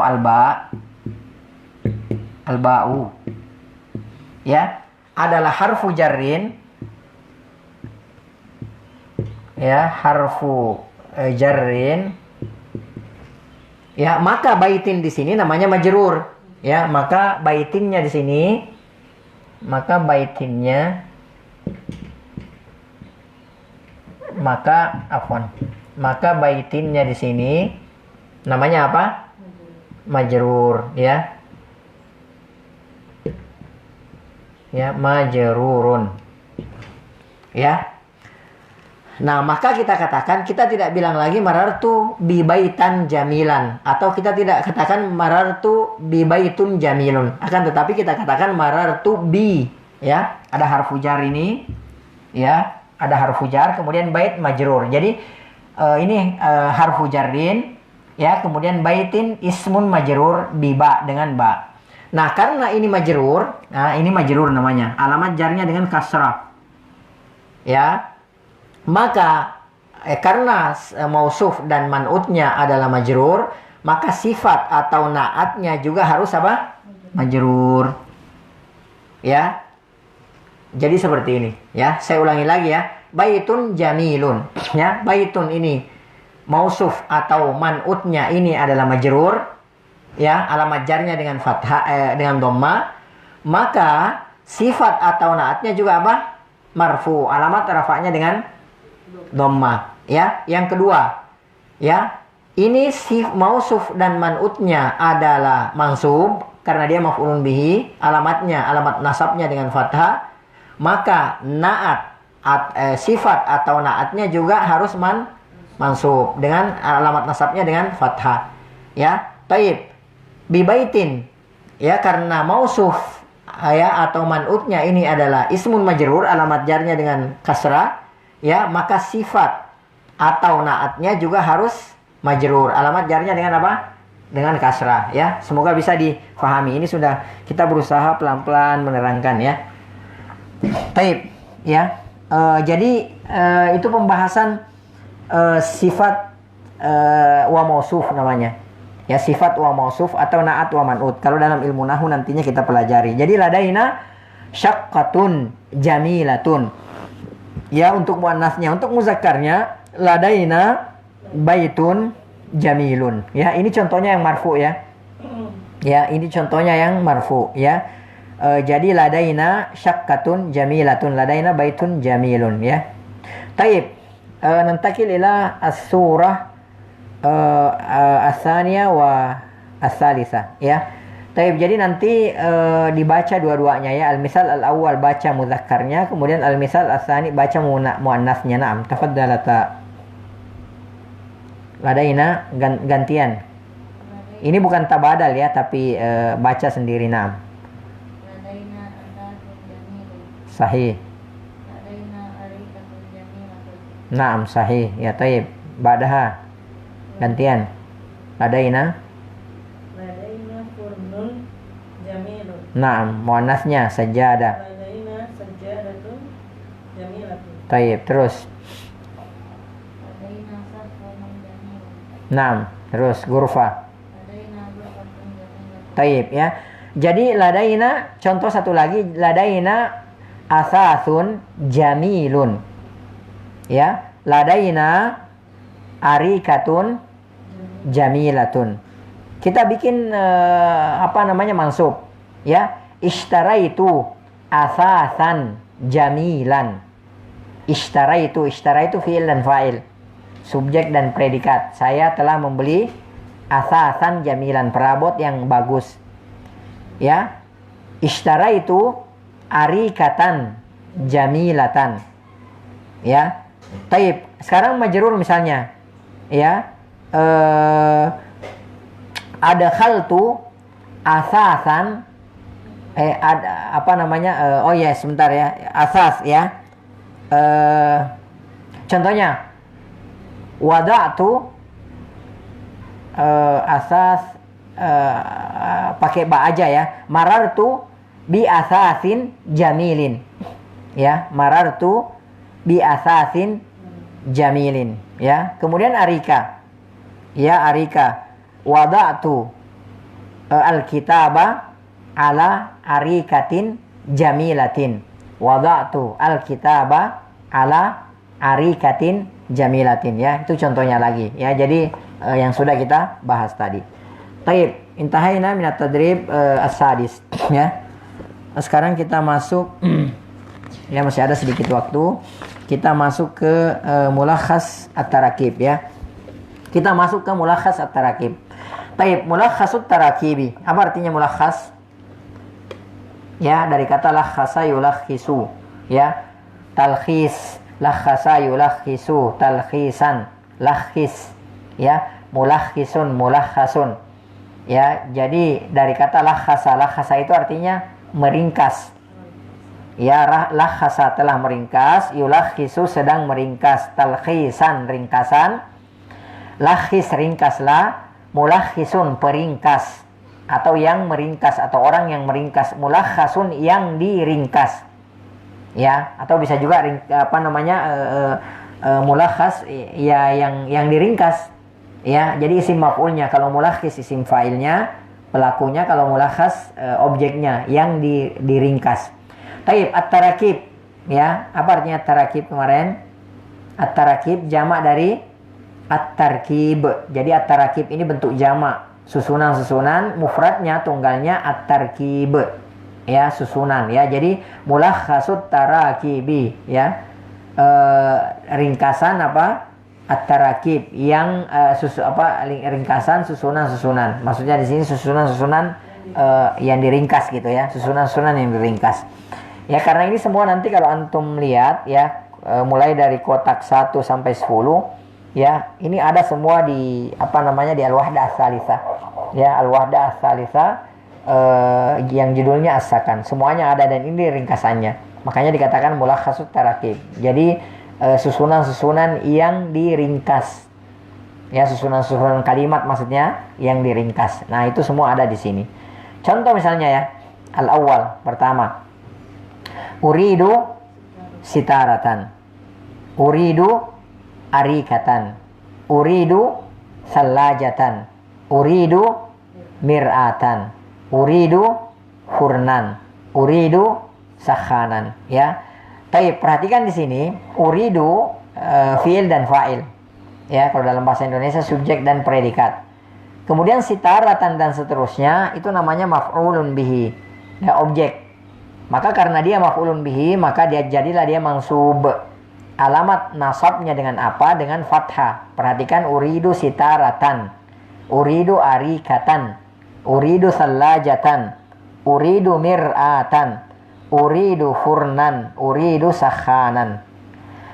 albau, ya, adalah harfu jarrin, ya, harfu jarrin, ya, maka baitin di sini namanya majrur, ya, maka baitinnya di sini, maka baitinnya baitinnya di sini namanya apa? Majrur, ya. Ya, majrurun. Ya. Nah, maka kita katakan, kita tidak bilang lagi marartu bi baitan jamilan, atau kita tidak katakan marartu bi baitun jamilun. Akan tetapi kita katakan marartu bi, ya. Ada harfu jar ini, ya. Ada harfu jar, kemudian bait majrur. Jadi ini harfu jarrin, ya, kemudian baitin ismun majrur bi ba, dengan ba. Nah, karena ini majrur, nah ini majrur namanya. Alamat jarnya dengan kasrah. Ya. Maka karena mausuf dan man'utnya adalah majrur, maka sifat atau naatnya juga harus apa? Majrur. Ya. Jadi seperti ini, ya. Saya ulangi lagi ya. Baitun jamilun, ya. Baitun ini mausuf atau man'utnya ini adalah majrur, ya, alamat jarnya dengan fathah, dengan dhamma. Maka sifat atau naatnya juga apa? Marfu, alamat rafa'nya dengan dhamma, ya. Yang kedua, ya, ini mausuf dan man'utnya adalah mansub karena dia maf'ulun bihi, alamat nasabnya dengan fathah. Maka naat sifat atau naatnya juga harus mansub dengan alamat nasabnya dengan fathah, ya. Taib bibaitin, ya, karena mausuf, ya, atau man'utnya ini adalah ismun majrur, alamat jarnya dengan kasrah, ya, maka sifat atau naatnya juga harus majrur, alamat jarnya dengan apa? Dengan kasrah, ya. Semoga bisa difahami. Ini sudah kita berusaha pelan-pelan menerangkan, ya. Taib, ya. Jadi itu pembahasan sifat wa mausuf namanya. Ya, sifat wa mausuf atau naat wa man'ut. Kalau dalam ilmu nahwu nantinya kita pelajari. Jadi ladaina syaqqatun jamilatun. Ya, untuk muannasnya, untuk muzakkarnya ladaina baitun jamilun. Ya, ini contohnya yang marfu, ya. Ya, ini contohnya yang marfu, ya. Jadi ladaina syaqqatun jamilatun, ladaina baitun jamilun, ya. Taib. nantakil ila as-surah as-saniyah wa as-salisah ya. Taib, jadi nanti dibaca dua-duanya ya. Al-misal al-awwal baca mudzakarnya, kemudian al-misal as-sani baca muannasnya. Naam, tafaddalata. Ladaina gantian. Ini bukan tabadal ya, tapi baca sendiri. Naam. Ladaina andasun jamilun. Sahih. Ladaina arikatun jamilatun. Naam, sahih. Ya, taib. Ba'daha. Gantian. Ladaina. Ladaina furnun jamilun. Naam, muannasnya sajadah. Ladaina sajadatun jamilatun. Taib, terus. Ladaina sarfun jamilun. Naam, terus gurfa. Ladaina ghurfatun jamilatun. Taib ya. Jadi ladaina, contoh satu lagi, ladaina asasun jamilun. Ya, ladaina arikatun jamilatun. Kita bikin mansub. Ya, ishtaraitu asasan jamilan. Ishtaraitu fi'il dan fa'il. Subjek dan predikat. Saya telah membeli asasan jamilan, perabot yang bagus. Ya. Ishtaraitu arikatan jamilatan. Ya. Taib. Sekarang majrur misalnya. Ya. Adkhaltu asasan sebentar ya. Asas ya. Contohnya wada'tu asas pakai ba aja ya. Marartu bi asasin jamilin. Ya, marartu bi asasin jamilin ya. Kemudian arika. Ya, arika. Wada'tu al-kitaba ala arikatin jamilatin. Wada'tu al-kitaba ala arikatin jamilatin ya. Itu contohnya lagi ya. Jadi yang sudah kita bahas tadi. Taib, intahaina minat tadrib as-sadis ya. Sekarang kita masuk ya, masih ada sedikit waktu. Kita masuk ke mulakhas at-tarakib ya. Kita masuk ke mulakhas at-tarakib. Taib, mulakhasut tarakibi. Apa artinya mulakhas? Ya, dari kata lakhasa yulakhisu ya. Talkhis, lakhasa yulakhisu, talkhisan, lakhis ya. Mulakhisun, mulakhasun ya. Jadi dari kata lakhasa, lakhasa itu artinya meringkas ya. Lakhasa telah meringkas, yulakhisu sedang meringkas, talkhisan ringkasan, lakhis ringkaslah, mulakhisun peringkas atau yang meringkas atau orang yang meringkas, mulakhasun yang diringkas ya. Atau bisa juga mulakhas ya, yang diringkas ya. Jadi isim maf'ulnya, kalau mulakhis isim fa'ilnya, pelakunya, kalau mulakhas objeknya yang diringkas. Taib, at-tarakib ya. Apa artinya at-tarakib kemarin? At-tarakib jamak dari at-tarkib. Jadi at-tarakib ini bentuk jamak, susunan-susunan, mufradnya tunggalnya at-tarkib ya, susunan ya. Jadi mulakhasut tarakibi ya. Ringkasan apa? At-tarakib yang ringkasan susunan-susunan. Maksudnya di sini susunan-susunan yang diringkas gitu ya, susunan-susunan yang diringkas. Ya, karena ini semua nanti kalau antum lihat ya, mulai dari kotak 1 sampai 10 ya, ini ada semua di di al-wahdah as-salisah. Ya, al-wahdah as-salisah yang judulnya as-sakan. Semuanya ada dan ini ringkasannya. Makanya dikatakan mulakhasut tarakib. Jadi susunan-susunan yang diringkas. Ya, susunan-susunan kalimat maksudnya yang diringkas. Nah, itu semua ada di sini. Contoh misalnya ya, al-awwal pertama. Uridu sitaratan. Uridu arikatan. Uridu salajatan. Uridu mir'atan. Uridu furnan. Uridu sakhanan ya. Baik, perhatikan di sini uridu fiil dan fa'il. Ya, kalau dalam bahasa Indonesia subjek dan predikat. Kemudian sitaratan dan seterusnya itu namanya maf'ulun bihi. Ya, objek. Maka karena dia maf'ulun bihi, maka jadilah dia mansub. alamat nasabnya dengan apa? Dengan fathah. Perhatikan, uridu sitaratan, uridu arikatan, uridu sallajatan, uridu mir'atan, uridu furnan, uridu sakhanan.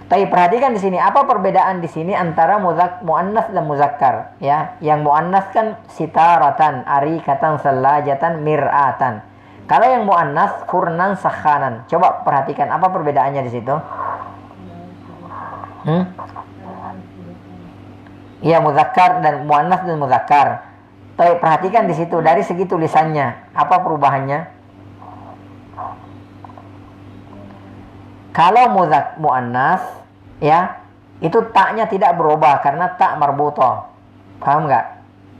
Tapi perhatikan di sini, apa perbedaan di sini antara muannas dan muzakkar? Ya, yang muannas kan sitaratan, arikatan, sallajatan, mir'atan. Kalau yang muannas furnan, sakhanan. Coba perhatikan apa perbedaannya di situ? Iya, muzakkar dan muannas dan muzakkar. Tapi perhatikan di situ dari segi tulisannya, apa perubahannya? Kalau muannas, ya, itu taknya tidak berubah karena tak marbutoh. Paham nggak?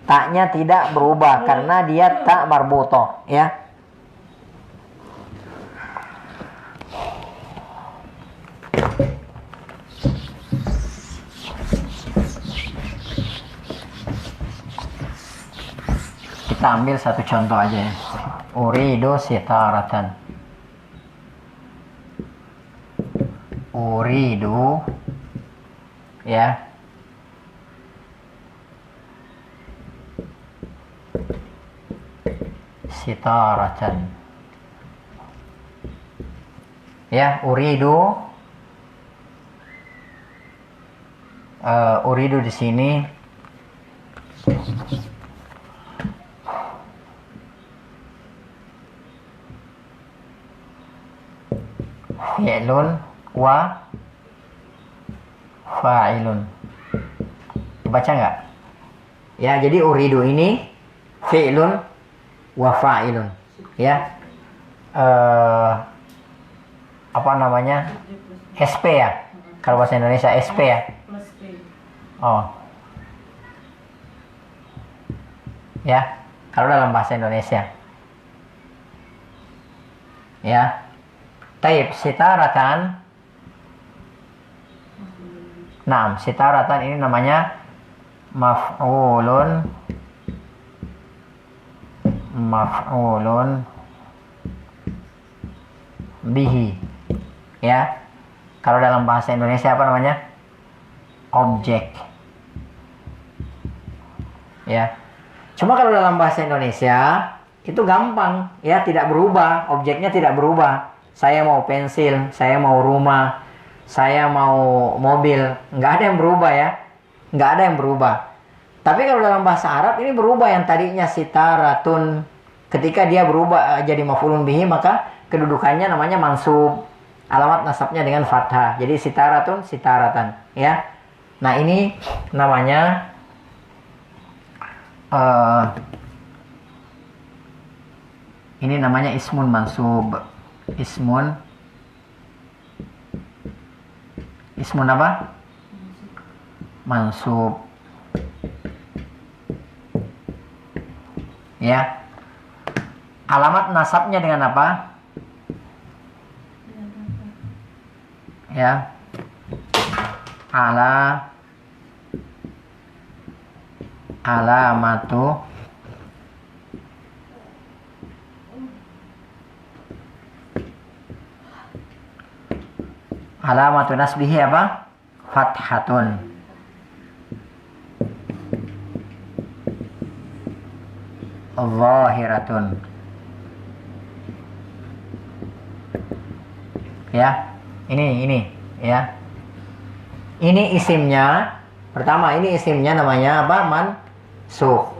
Taknya tidak berubah karena dia tak marbutoh, ya. Kita ambil satu contoh aja ya. Uridu sitaratan. Uridu, ya, sitaratan. Ya, uridu. Uridu di sini fi'lun wa fa'ilun. Baca nggak? Ya, jadi uridu ini fi'lun wa fa'ilun. Ya, apa namanya? SP ya. Kalau bahasa Indonesia SP ya. Plus P. Oh. Ya, kalau dalam bahasa Indonesia. Ya. Taib sitaratan. Nah, sitaratan ini namanya maf'ulun bihi. Ya. Kalau dalam bahasa Indonesia apa namanya? Objek. Ya. Cuma kalau dalam bahasa Indonesia itu gampang, ya, tidak berubah, objeknya tidak berubah. Saya mau pensil, saya mau rumah, saya mau mobil, nggak ada yang berubah ya, nggak ada yang berubah. Tapi kalau dalam bahasa Arab ini berubah, yang tadinya sitaratun, ketika dia berubah jadi maf'ulun bihi, maka kedudukannya namanya mansub, alamat nasabnya dengan fathah. Jadi sitaratun, sitaratan, ya. Nah, ini namanya ismun mansub. Ismun apa? Mansub. Ya. Alamat nasabnya dengan apa? Ya. Alamatu nasbihi apa? Fathatun. Zahiratun. Ya. Ini ya. Ini isimnya. Pertama, ini isimnya namanya apa? Mansub.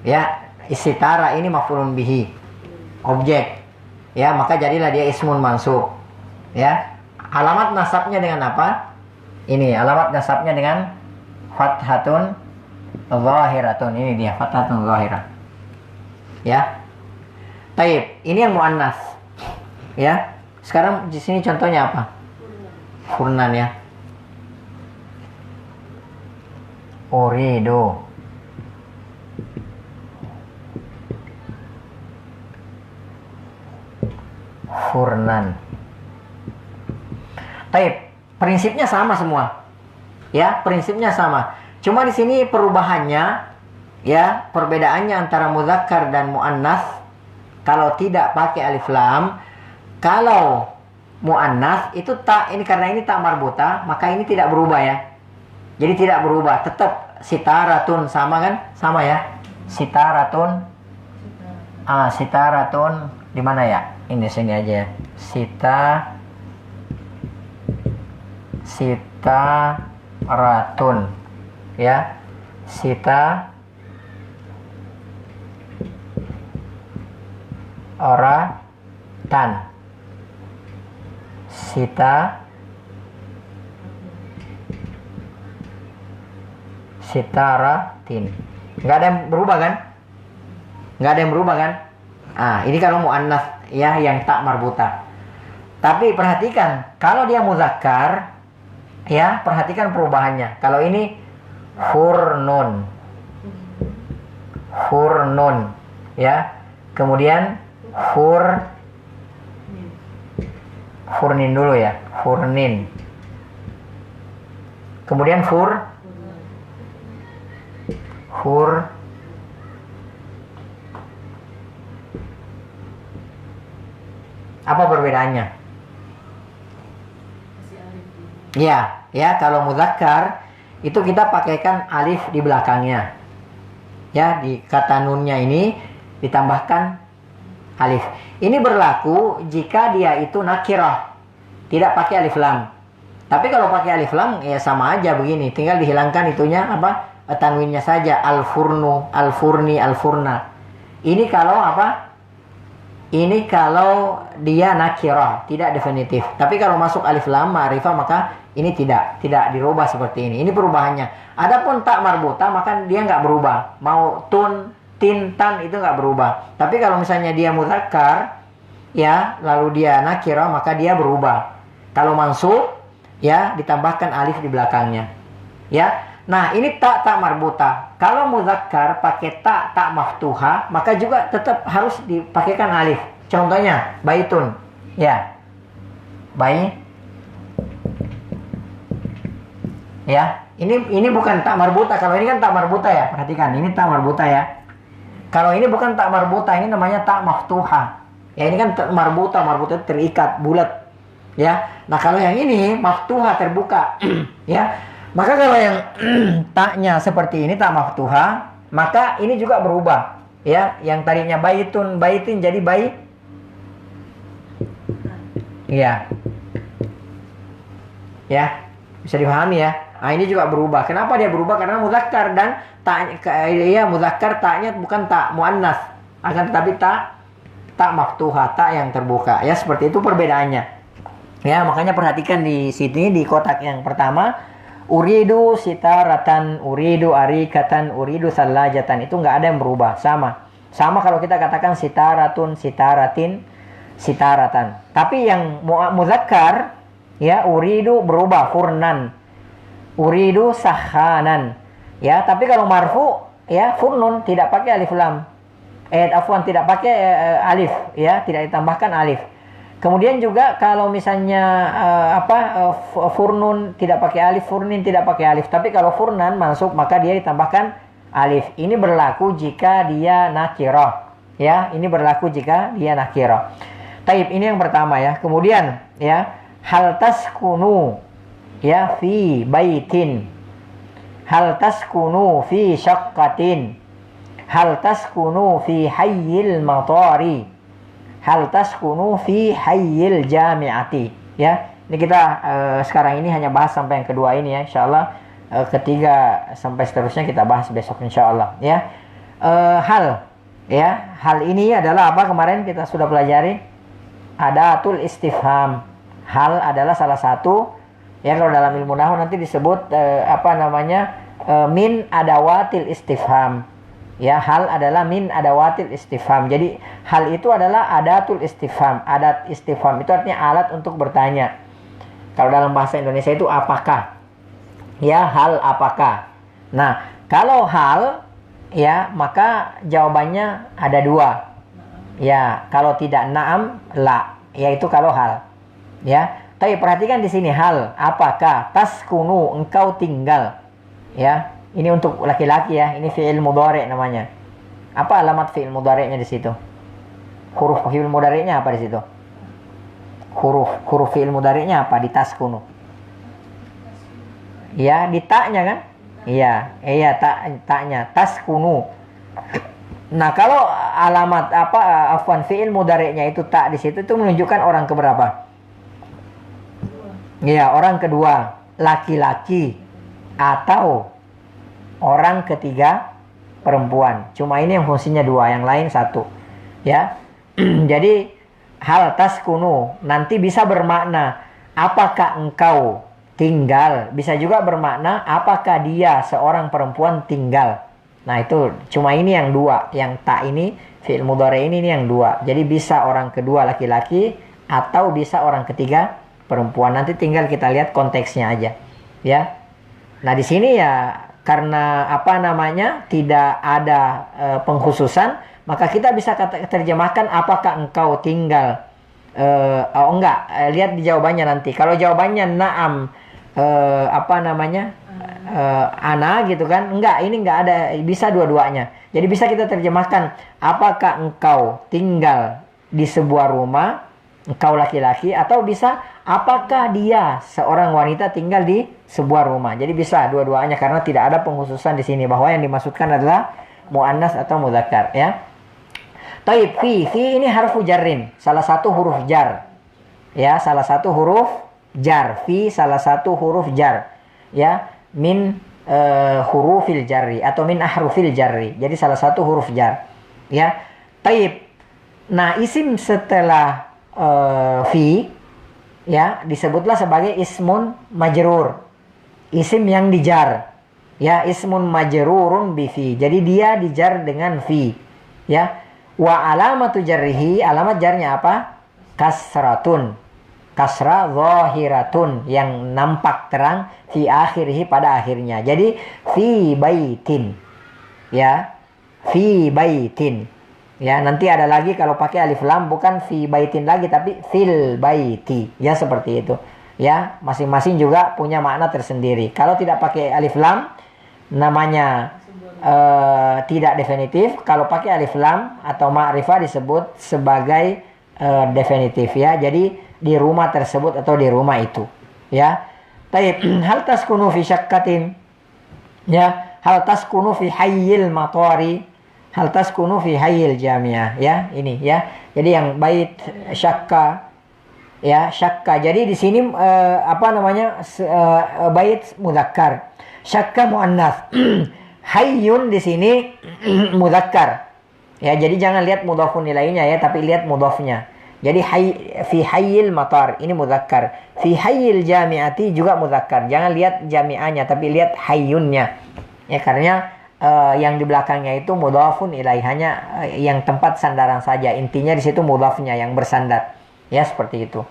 Ya, istitara ini maf'ulun bihi. Objek. Ya, maka jadilah dia ismun mansub. Ya. Alamat nasabnya dengan apa? Ini alamat nasabnya dengan fathatun zahiratun. Ini dia fathatun zahirah. Ya. Taib, ini yang muannas. Ya. Sekarang di sini contohnya apa? Furnan ya. Uridu. Furnan. Taib, prinsipnya sama semua. Ya, prinsipnya sama. Cuma di sini perubahannya, ya, perbedaannya antara muzakkar dan muannas. Kalau tidak pakai alif lam, kalau muannas itu tak, ini karena ini tak marbuta, maka ini tidak berubah ya. Jadi tidak berubah, tetap sitaratun, sama kan? Sama ya. Sitaratun. Sitaratun di mana ya? Ini sini aja ya. Sitaratun. Ya. Oratan. Sitaratin. Nggak ada yang berubah kan? Nggak ada yang berubah kan? Ini kalau muannas ya, yang tak marbuta. Tapi perhatikan, kalau dia muzakkar ya, perhatikan perubahannya. Kalau ini furnun ya. Kemudian furnin dulu ya, furnin. Kemudian apa perbedaannya? Ya, kalau muzakkar itu kita pakaikan alif di belakangnya. Ya, di kata nunnya ini ditambahkan alif. Ini berlaku jika dia itu nakirah, tidak pakai alif lam. Tapi kalau pakai alif lam ya sama aja begini, tinggal dihilangkan itunya apa? Tanwinnya saja, al-furnu, al-furni, al-furna. Ini kalau apa? Ini kalau dia nakirah, tidak definitif. Tapi kalau masuk alif lam ma'rifah maka ini tidak dirubah seperti ini. Ini perubahannya. Adapun tak marbuta maka dia nggak berubah. Mau tun, tin, tan itu nggak berubah. Tapi kalau misalnya dia mudzakkar ya, lalu dia nakirah maka dia berubah. Kalau mansub ya ditambahkan alif di belakangnya. Ya. Nah, ini tak marbuta. Kalau mudzakkar pakai tak maftuha, maka juga tetap harus dipakaikan alif. Contohnya baitun. Ya. Ya, ini bukan tak marbuta. Kalau ini kan tak marbuta ya. Perhatikan, ini tak marbuta ya. Kalau ini bukan tak marbuta, ini namanya tak maftuha. Ya, ini kan marbuta terikat, bulat. Ya. Nah, kalau yang ini maftuha, terbuka. Ya. Maka kalau yang taknya seperti ini tak maftuha, maka ini juga berubah. Ya, yang tadinya baitin jadi Ya. Ya, bisa dipahami ya. Nah, ini juga berubah. Kenapa dia berubah? Karena muzakkar dan muzakkar taknya bukan tak muannas, akan tetapi tak maftuha, tak yang terbuka. Ya, seperti itu perbedaannya. Ya, makanya perhatikan di sini di kotak yang pertama, uridu sitaratan, uridu arikatan, uridu salajatan, itu nggak ada yang berubah, sama kalau kita katakan sitaratun, sitaratin, sitaratan. Tapi yang muzakkar ya, uridu berubah, furnan, uridu sahanan. Ya, tapi kalau marfu ya, furnun tidak pakai alif lam. Tidak pakai alif ya, tidak ditambahkan alif. Kemudian juga kalau misalnya furnun tidak pakai alif, furnin tidak pakai alif. Tapi kalau furnan masuk maka dia ditambahkan alif. Ini berlaku jika dia nakirah. Ya, ini berlaku jika dia nakirah. Taib, ini yang pertama ya. Kemudian ya, hal taskunu ya fi baitin. Hal taskunu fi syaqqatin. Hal taskunu fi hayyil matari. Hal taskunu fi hayyil jami'ati. Ya, ini kita sekarang ini hanya bahas sampai yang kedua ini ya, insyaallah. Ketiga sampai seterusnya kita bahas besok insyaallah ya. Hal ini adalah apa? Kemarin kita sudah pelajari adatul istifham. Hal adalah salah satu ya, kalau dalam ilmu nahwu nanti disebut min adawatil istifham. Ya, hal adalah min adawatil istifham. Jadi hal itu adalah adatul istifham. Adat istifham itu artinya alat untuk bertanya. Kalau dalam bahasa Indonesia itu apakah? Ya, hal apakah. Nah, kalau hal ya, maka jawabannya ada dua. Ya, kalau tidak na'am, la. Yaitu kalau hal. Ya, tapi perhatikan di sini hal apakah, taskunu engkau tinggal. Ya. Ini untuk laki-laki ya, ini fi'il mudhari' namanya. Apa alamat fi'il mudhari'nya di situ? Huruf fi'il mudhari'nya apa di situ? huruf fi'il mudhari'nya apa di taskunu? Ya, di taknya kan? Iya, taknya taskunu. Nah, kalau alamat fi'il mudhari'nya itu tak di situ, itu menunjukkan orang keberapa? Iya, orang kedua, laki-laki atau orang ketiga perempuan. Cuma ini yang fungsinya dua, yang lain satu. Ya. Jadi hal taskunu nanti bisa bermakna apakah engkau tinggal, bisa juga bermakna apakah dia seorang perempuan tinggal. Nah, itu cuma ini yang dua, yang tak ini fi'il mudhari ini yang dua. Jadi bisa orang kedua laki-laki atau bisa orang ketiga perempuan. Nanti tinggal kita lihat konteksnya aja. Ya. Nah, di sini ya karena tidak ada pengkhususan, maka kita bisa terjemahkan apakah engkau tinggal. Lihat di jawabannya nanti. Kalau jawabannya na'am, ana gitu kan, ini enggak ada, bisa dua-duanya. Jadi bisa kita terjemahkan apakah engkau tinggal di sebuah rumah, engkau laki-laki, atau bisa apakah dia seorang wanita tinggal di sebuah rumah. Jadi bisa dua-duanya karena tidak ada pengkhususan di sini bahwa yang dimaksudkan adalah muannas atau mudzakkar, ya. Taib, fi ini harfu jarrin, salah satu huruf jar. Ya, salah satu huruf jar. Fi salah satu huruf jar. Ya, min hurufil jarri atau min ahrufil jarri. Jadi salah satu huruf jar. Ya. Taib. Nah, isim setelah fi ya disebutlah sebagai ismun majrur. Isim yang dijar. Ya, ismun majrurun bi fi. Jadi dia dijar dengan fi. Ya. Wa alamatu jarrihi, alamat jarnya apa? Kasratun. Kasra zahiratun, yang nampak terang, fi akhirih, pada akhirnya. Jadi fi baitin. Ya. Fi baitin. Ya, nanti ada lagi kalau pakai alif lam bukan fi baitin lagi tapi fil baiti. Ya, seperti itu. Ya, masing-masing juga punya makna tersendiri. Kalau tidak pakai alif lam namanya tidak definitif. Kalau pakai alif lam atau ma'rifah disebut sebagai definitif, ya. Jadi di rumah tersebut atau di rumah itu, ya. Taib, hal taskunu fi syakkatin, ya. Hal taskunu fi hayyil matari, hal taskunu fi hayyil jamiah, ya. Ini, ya. Jadi yang bait syakka, ya, syakka. Jadi di sini bait mudzakkar, syakka muannas. Hayyun di sini mudzakkar. Ya, jadi jangan lihat mudhafun ilainya, ya, tapi lihat mudhafnya. Jadi fi hayyil matar ini mudzakkar. Fi hayyil jami'ati juga mudzakkar. Jangan lihat jami'anya tapi lihat hayyunnya. Ya, karena yang di belakangnya itu mudhafun ilaih, hanya yang tempat sandaran saja. Intinya di situ mudhafnya yang bersandar. Ya, seperti itu.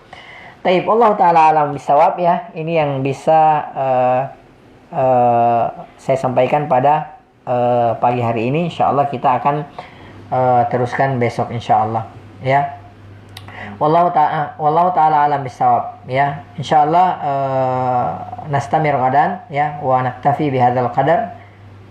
Taib, Allah taala alam bisawab, ya. Ini yang bisa saya sampaikan pada pagi hari ini. Insyaallah kita akan teruskan besok insyaallah, ya. Wallahu taala alam bisawab, ya. Insyaallah nastamir gadan, ya, wa naktafi bihadzal qadar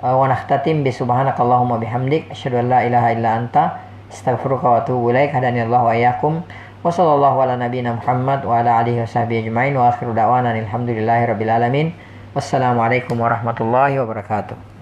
wa nakhtatim bi subhanakallahumma bihamdik asyhadu an la ilaha illa anta astaghfiruka wa atubu ilaik. Hadanillahu wa iyyakum. Wa sallallahu ala nabiyyina Muhammad wa ala alihi washabbihi ajmain wa akhiru da'wana alhamdulillahi rabbil alamin. Wassalamualaikum warahmatullahi wabarakatuh.